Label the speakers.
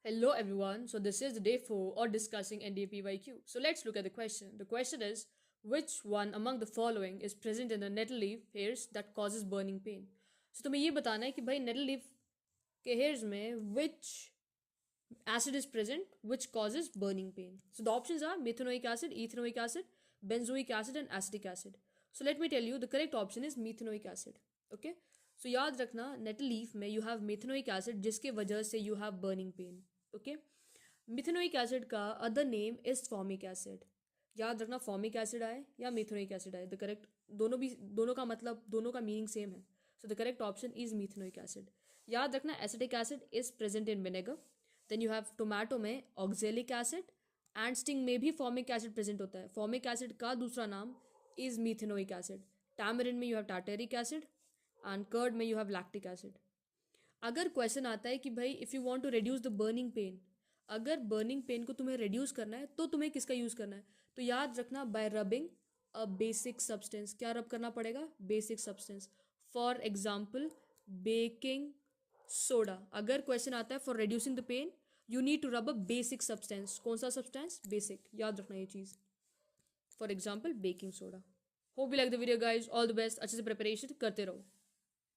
Speaker 1: Hello everyone. So this is day 4 or discussing NDPYQ. So let's look at the question. The question is which one among the following is present in the nettle leaf hairs that causes burning pain? So तुम्हें ये बताना है कि भाई nettle leaf के hairs में which acid is present which causes burning pain. So the options are methanoic acid, ethanoic acid, benzoic acid and acetic acid. So let me tell you the correct option is methanoic acid. Okay? So याद रखना nettle leaf में you have methanoic acid जिसके वजह से you have burning pain. Okay? Methanoic acid का other name is formic acid. याद रखना formic acid आए या मिथेनोइक एसिड आए द करेक्ट दोनों का मतलब दोनों का मीनिंग सेम है. So the correct option is methanoic acid. याद रखना acetic acid is present in vinegar. Then you have tomato में ऑक्जेलिक एसिड एंड स्टिंग में भी फॉर्मिक एसिड प्रेजेंट होता है. फॉर्मिक एसिड का दूसरा नाम इज मिथेनोइक एसिड. टैमरिन में you have tartaric acid and curd में यू हैव लैक्टिक एसिड. अगर क्वेश्चन आता है कि भाई if you want to reduce the burning pain, अगर बर्निंग पेन को तुम्हें रिड्यूस करना है तो तुम्हें किसका यूज़ करना है, तो याद रखना by rubbing a basic substance. क्या रब करना पड़ेगा? Basic substance. For example baking soda. अगर क्वेश्चन आता है for reducing the pain you need to rub a basic substance. कौन सा सब्सटेंस? बेसिक. याद रखना ये चीज़. For example baking soda. Hope you like the video guys. All the best. अच्छे से प्रिपरेशन करते रहो.